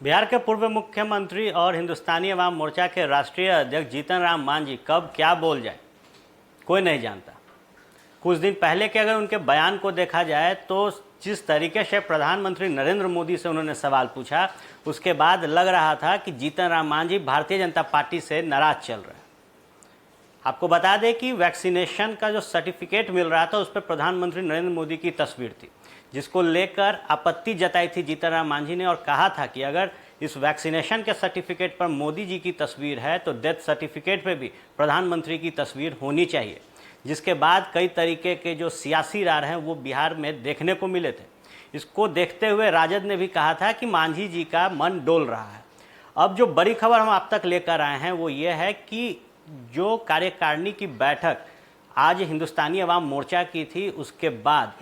बिहार के पूर्व मुख्यमंत्री और हिंदुस्तानी अवाम मोर्चा के राष्ट्रीय अध्यक्ष जीतन राम मांझी कब क्या बोल जाए कोई नहीं जानता। कुछ दिन पहले के अगर उनके बयान को देखा जाए तो जिस तरीके से प्रधानमंत्री नरेंद्र मोदी से उन्होंने सवाल पूछा, उसके बाद लग रहा था कि जीतन राम मांझी भारतीय जनता पार्टी से नाराज चल रहे हैं। आपको बता दें कि वैक्सीनेशन का जो सर्टिफिकेट मिल रहा था उस पर प्रधानमंत्री नरेंद्र मोदी की तस्वीर थी, जिसको लेकर आपत्ति जताई थी जीतन राम मांझी ने और कहा था कि अगर इस वैक्सीनेशन के सर्टिफिकेट पर मोदी जी की तस्वीर है तो डेथ सर्टिफिकेट पे भी प्रधानमंत्री की तस्वीर होनी चाहिए। जिसके बाद कई तरीके के जो सियासी रार हैं वो बिहार में देखने को मिले थे। इसको देखते हुए राजद ने भी कहा था कि मांझी जी का मन डोल रहा है। अब जो बड़ी खबर हम आप तक लेकर आए हैं वो ये है कि जो कार्यकारिणी की बैठक आज हिंदुस्तानी अवाम मोर्चा की थी, उसके बाद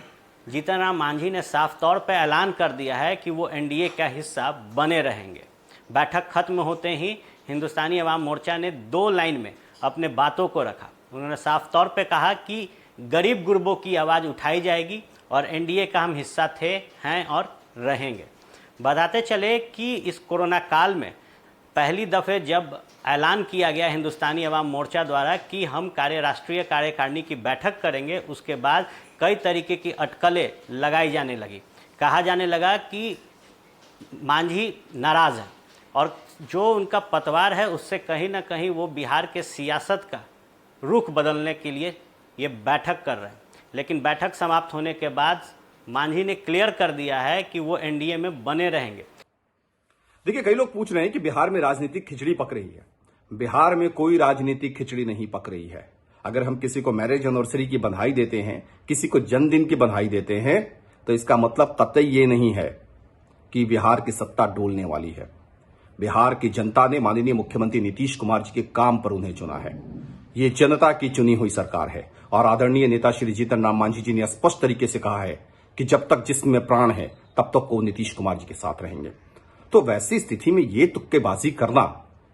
जीतन राम मांझी ने साफ तौर पर ऐलान कर दिया है कि वो एनडीए का हिस्सा बने रहेंगे। बैठक खत्म होते ही हिंदुस्तानी अवाम मोर्चा ने 2 लाइन में अपने बातों को रखा। उन्होंने साफ तौर पे कहा कि गरीब गुरबों की आवाज़ उठाई जाएगी और एनडीए का हम हिस्सा थे, हैं और रहेंगे। बताते चले कि इस कोरोना काल में पहली दफ़े जब ऐलान किया गया हिंदुस्तानी अवाम मोर्चा द्वारा कि हम राष्ट्रीय कार्यकारिणी की बैठक करेंगे, उसके बाद कई तरीके की अटकलें लगाई जाने लगी। कहा जाने लगा कि मांझी नाराज़ है और जो उनका पतवार है उससे कहीं ना कहीं वो बिहार के सियासत का रुख बदलने के लिए ये बैठक कर रहे हैं। लेकिन बैठक समाप्त होने के बाद मांझी ने क्लियर कर दिया है कि वो एनडीए में बने रहेंगे। देखिए, कई लोग पूछ रहे हैं कि बिहार में राजनीतिक खिचड़ी पक रही है। बिहार में कोई राजनीतिक खिचड़ी नहीं पक रही है। अगर हम किसी को मैरिज एनिवर्सरी की बधाई देते हैं, किसी को जन्मदिन की बधाई देते हैं, तो इसका मतलब कतई ये नहीं है कि बिहार की सत्ता डोलने वाली है। बिहार की जनता ने माननीय मुख्यमंत्री नीतीश कुमार जी के काम पर उन्हें चुना है। ये जनता की चुनी हुई सरकार है और आदरणीय नेता श्री जीतन राम मांझी जी ने स्पष्ट तरीके से कहा है कि जब तक जिस्म में प्राण है तब तक वो नीतीश कुमार जी के साथ रहेंगे। तो वैसी स्थिति में ये तुक्केबाजी करना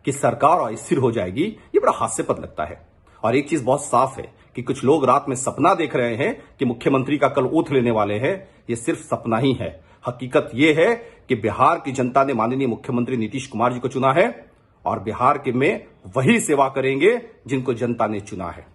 कि सरकार अस्थिर हो जाएगी, ये बड़ा हास्यास्पद लगता है। और एक चीज बहुत साफ है कि कुछ लोग रात में सपना देख रहे हैं कि मुख्यमंत्री का कल ओथ लेने वाले हैं। ये सिर्फ सपना ही है। हकीकत ये है कि बिहार की जनता ने माननीय मुख्यमंत्री नीतीश कुमार जी को चुना है और बिहार के में वही सेवा करेंगे जिनको जनता ने चुना है।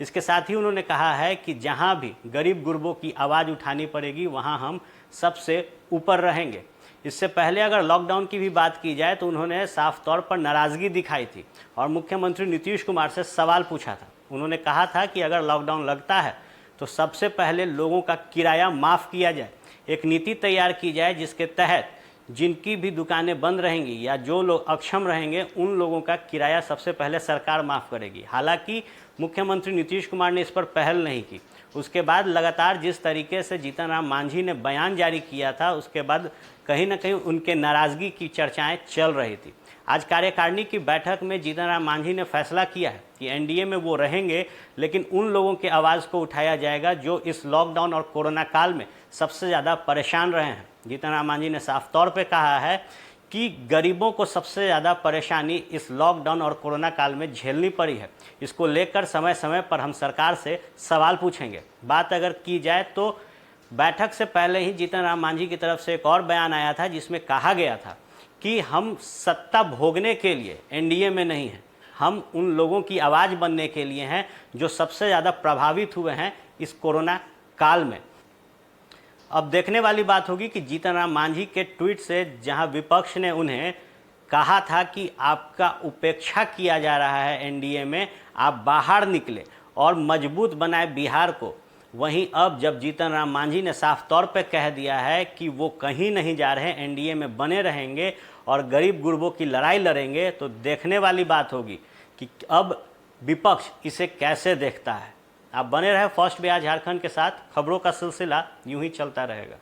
इसके साथ ही उन्होंने कहा है कि जहां भी गरीब गुरबों की आवाज़ उठानी पड़ेगी वहां हम सबसे ऊपर रहेंगे। इससे पहले अगर लॉकडाउन की भी बात की जाए तो उन्होंने साफ तौर पर नाराज़गी दिखाई थी और मुख्यमंत्री नीतीश कुमार से सवाल पूछा था। उन्होंने कहा था कि अगर लॉकडाउन लगता है तो सबसे पहले लोगों का किराया माफ़ किया जाए, एक नीति तैयार की जाए जिसके तहत जिनकी भी दुकानें बंद रहेंगी या जो लोग अक्षम रहेंगे उन लोगों का किराया सबसे पहले सरकार माफ़ करेगी। हालांकि मुख्यमंत्री नीतीश कुमार ने इस पर पहल नहीं की। उसके बाद लगातार जिस तरीके से जीतन राम मांझी ने बयान जारी किया था, उसके बाद कहीं ना कहीं उनके नाराज़गी की चर्चाएं चल रही थी। आज कार्यकारिणी की बैठक में जीतन राम मांझी ने फैसला किया है कि एनडीए में वो रहेंगे, लेकिन उन लोगों की आवाज़ को उठाया जाएगा जो इस लॉकडाउन और कोरोना काल में सबसे ज़्यादा परेशान रहे हैं। जीतन राम मांझी ने साफ तौर पे कहा है कि गरीबों को सबसे ज़्यादा परेशानी इस लॉकडाउन और कोरोना काल में झेलनी पड़ी है। इसको लेकर समय समय पर हम सरकार से सवाल पूछेंगे। बात अगर की जाए तो बैठक से पहले ही जीतन राम मांझी की तरफ से एक और बयान आया था जिसमें कहा गया था कि हम सत्ता भोगने के लिए एनडीए में नहीं हैं, हम उन लोगों की आवाज़ बनने के लिए हैं जो सबसे ज़्यादा प्रभावित हुए हैं इस कोरोना काल में। अब देखने वाली बात होगी कि जीतन राम मांझी के ट्वीट से जहां विपक्ष ने उन्हें कहा था कि आपका उपेक्षा किया जा रहा है एनडीए में, आप बाहर निकले और मजबूत बनाए बिहार को, वहीं अब जब जीतन राम मांझी ने साफ तौर पर कह दिया है कि वो कहीं नहीं जा रहे, एनडीए में बने रहेंगे और गरीब गुरबों की लड़ाई लड़ेंगे, तो देखने वाली बात होगी कि अब विपक्ष इसे कैसे देखता है। आप बने रहे फर्स्ट बिहार झारखंड के साथ। खबरों का सिलसिला यूं ही चलता रहेगा।